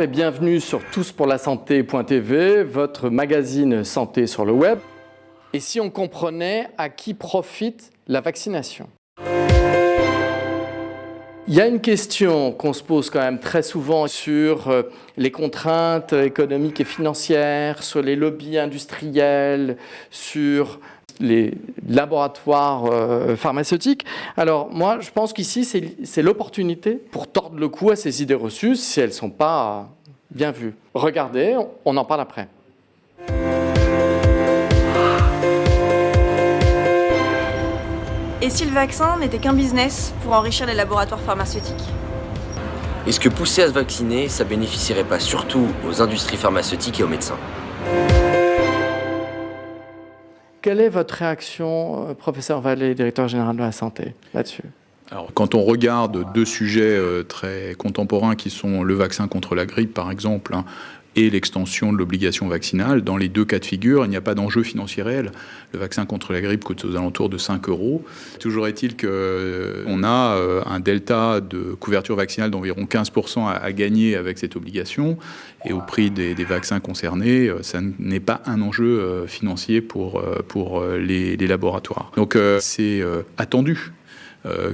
Bonjour et bienvenue sur touspourlasanté.tv, votre magazine santé sur le web. Et si on comprenait à qui profite la vaccination ? Il y a une question qu'on se pose quand même très souvent sur les contraintes économiques et financières, sur les lobbies industriels, sur les laboratoires pharmaceutiques. Alors moi, je pense qu'ici, c'est l'opportunité pour tordre le cou à ces idées reçues si elles ne sont pas bien vues. Regardez, on en parle après. Et si le vaccin n'était qu'un business pour enrichir les laboratoires pharmaceutiques ? Est-ce que pousser à se vacciner, ça bénéficierait pas surtout aux industries pharmaceutiques et aux médecins ? Quelle est votre réaction, professeur Vallée, directeur général de la santé, là-dessus ? Alors, quand on regarde deux sujets très contemporains qui sont le vaccin contre la grippe, par exemple, et l'extension de l'obligation vaccinale, dans les deux cas de figure, il n'y a pas d'enjeu financier réel. Le vaccin contre la grippe coûte aux alentours de 5 €. Toujours est-il qu'on a un delta de couverture vaccinale d'environ 15% à gagner avec cette obligation. Et au prix des vaccins concernés, ça n'est pas un enjeu financier pour les laboratoires. Donc c'est attendu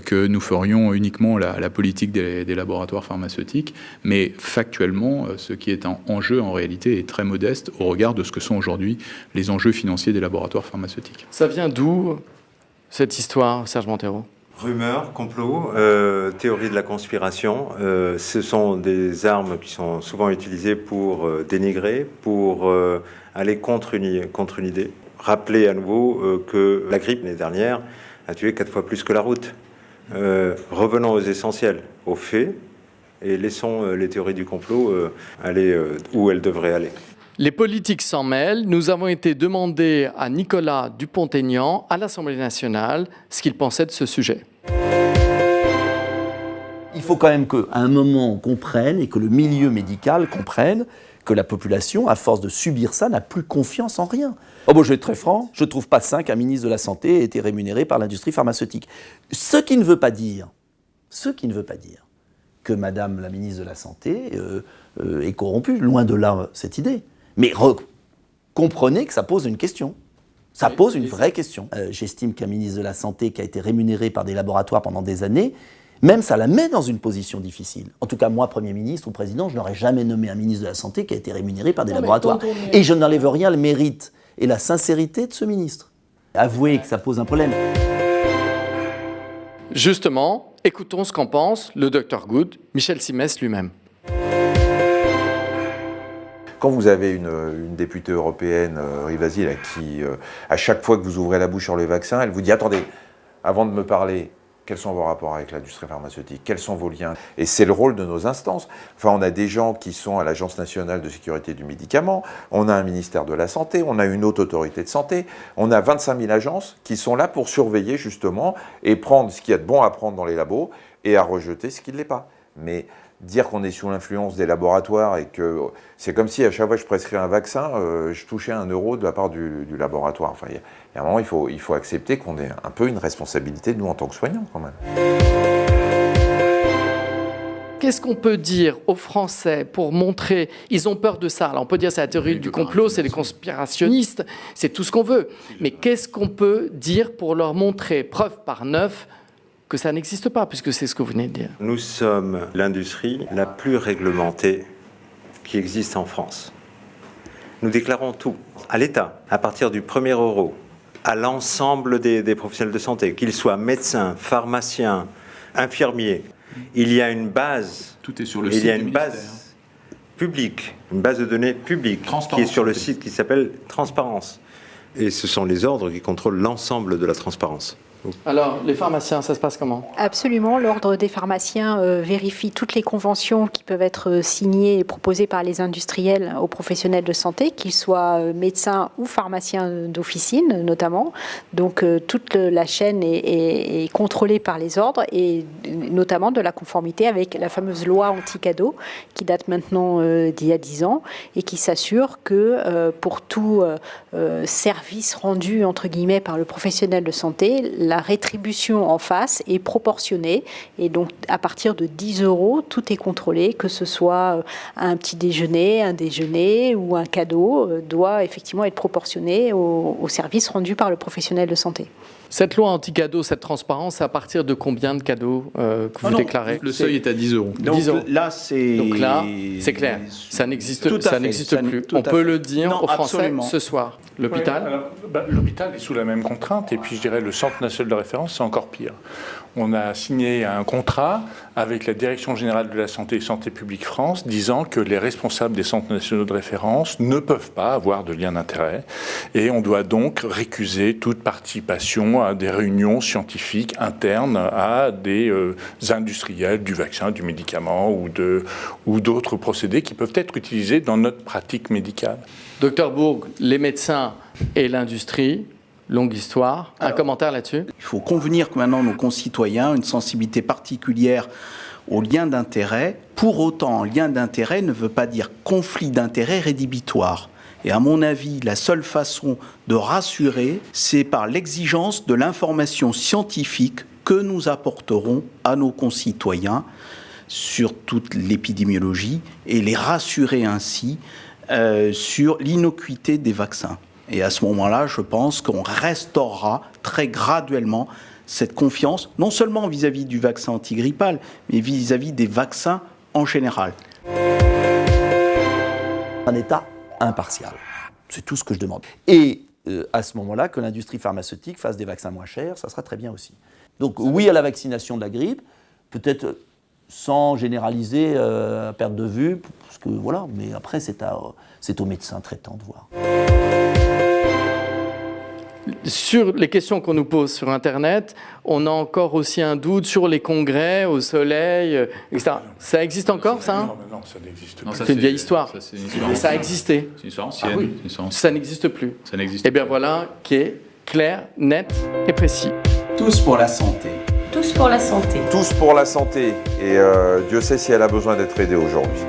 que nous ferions uniquement la politique des laboratoires pharmaceutiques, mais factuellement, ce qui est en jeu en réalité est très modeste au regard de ce que sont aujourd'hui les enjeux financiers des laboratoires pharmaceutiques. Ça vient d'où, cette histoire, Serge Monteiro ? Rumeurs, complots, théories de la conspiration, ce sont des armes qui sont souvent utilisées pour dénigrer, pour aller contre une idée. Rappelez à nouveau que la grippe l'année dernière a tué 4 fois plus que la route. Revenons aux essentiels, aux faits, et laissons les théories du complot aller où elles devraient aller. Les politiques s'en mêlent. Nous avons été demander à Nicolas Dupont-Aignan, à l'Assemblée nationale, ce qu'il pensait de ce sujet. Il faut quand même qu'à un moment on comprenne, et que le milieu médical comprenne, que la population, à force de subir ça, n'a plus confiance en rien. Oh bon, je vais être très franc, je ne trouve pas sain qu'un ministre de la Santé ait été rémunéré par l'industrie pharmaceutique. Ce qui ne veut pas dire que Madame la ministre de la Santé est corrompue, loin de là cette idée. Mais comprenez que ça pose une question. Ça pose une vraie question. J'estime qu'un ministre de la Santé qui a été rémunéré par des laboratoires pendant des années, même ça la met dans une position difficile. En tout cas, moi, Premier ministre ou Président, je n'aurais jamais nommé un ministre de la Santé qui a été rémunéré par des laboratoires. Et je n'enlève rien le mérite et la sincérité de ce ministre. Avouez que ça pose un problème. Justement, écoutons ce qu'en pense le Dr Good, Michel Simès lui-même. Quand vous avez une députée européenne, Rivasi, là, qui, à chaque fois que vous ouvrez la bouche sur le vaccin, elle vous dit « Attendez, avant de me parler, quels sont vos rapports avec l'industrie pharmaceutique? Quels sont vos liens ?» Et c'est le rôle de nos instances. Enfin, on a des gens qui sont à l'Agence nationale de sécurité du médicament, on a un ministère de la Santé, on a une haute autorité de santé, on a 25 000 agences qui sont là pour surveiller justement et prendre ce qu'il y a de bon à prendre dans les labos et à rejeter ce qui ne l'est pas. Mais dire qu'on est sous l'influence des laboratoires et que c'est comme si à chaque fois que je prescris un vaccin, je touchais 1 € de la part du laboratoire. Enfin, il y a un moment, il faut accepter qu'on ait un peu une responsabilité, nous, en tant que soignants, quand même. Qu'est-ce qu'on peut dire aux Français pour montrer... Ils ont peur de ça. Alors on peut dire c'est la théorie du complot, c'est les conspirationnistes, c'est tout ce qu'on veut. Mais qu'est-ce qu'on peut dire pour leur montrer, preuve par neuf, que ça n'existe pas, puisque c'est ce que vous venez de dire. Nous sommes l'industrie la plus réglementée qui existe en France. Nous déclarons tout à l'État, à partir du premier euro, à l'ensemble des professionnels de santé, qu'ils soient médecins, pharmaciens, infirmiers. Il y a une base, tout est sur le site du ministère. Publique, une base de données publique qui est sur le site qui s'appelle Transparence. Et ce sont les ordres qui contrôlent l'ensemble de la transparence. Alors, les pharmaciens, ça se passe comment ? Absolument. L'Ordre des pharmaciens vérifie toutes les conventions qui peuvent être signées et proposées par les industriels aux professionnels de santé, qu'ils soient médecins ou pharmaciens d'officine, notamment. Donc, toute la chaîne est contrôlée par les ordres et notamment de la conformité avec la fameuse loi anti-cadeau qui date maintenant d'il y a 10 ans et qui s'assure que pour tout service rendu, entre guillemets, par le professionnel de santé, la rétribution en face est proportionnée. Et donc, à partir de 10 €, tout est contrôlé, que ce soit un petit déjeuner, un déjeuner ou un cadeau, doit effectivement être proportionné au service rendu par le professionnel de santé. Cette loi anti-cadeau, cette transparence, à partir de combien de cadeaux que vous déclarez? Le seuil est à 10 €. Donc 10 €. là, c'est clair. Ça n'existe Tout à fait. plus. Tout On à peut fait. le dire Non, aux Français absolument. ce soir. L'hôpital? Oui, alors, l'hôpital est sous la même contrainte, et puis je dirais le Centre national de référence, c'est encore pire. On a signé un contrat avec la Direction générale de la santé et Santé publique France disant que les responsables des centres nationaux de référence ne peuvent pas avoir de lien d'intérêt, et on doit donc récuser toute participation à des réunions scientifiques internes à des industriels du vaccin, du médicament ou d'autres procédés qui peuvent être utilisés dans notre pratique médicale. Docteur Bourg, les médecins et l'industrie, longue histoire. Un commentaire là-dessus? Il faut convenir que maintenant nos concitoyens ont une sensibilité particulière au lien d'intérêt. Pour autant, lien d'intérêt ne veut pas dire conflit d'intérêt rédhibitoire. Et à mon avis, la seule façon de rassurer, c'est par l'exigence de l'information scientifique que nous apporterons à nos concitoyens sur toute l'épidémiologie et les rassurer ainsi sur l'innocuité des vaccins. Et à ce moment-là, je pense qu'on restaurera très graduellement cette confiance, non seulement vis-à-vis du vaccin antigrippal, mais vis-à-vis des vaccins en général. Un État impartial. C'est tout ce que je demande. Et à ce moment-là, que l'industrie pharmaceutique fasse des vaccins moins chers, ça sera très bien aussi. Donc oui à la vaccination de la grippe, peut-être sans généraliser à perte de vue, parce que voilà, mais après c'est aux médecins traitants de voir. Sur les questions qu'on nous pose sur Internet, on a encore aussi un doute sur les congrès au soleil, etc. Ça existe encore, ça, hein? Non, ça n'existe Non, pas. ça, C'est une vieille histoire. Ça, c'est une histoire Mais ça a ancienne. existé. C'est une histoire ancienne. Ah oui. C'est une histoire ancienne. Ça n'existe plus. Ça n'existe Et bien plus. voilà qui est clair, net et précis. Tous pour la santé. Tous pour la santé. Tous pour la santé. Et Dieu sait si elle a besoin d'être aidée aujourd'hui.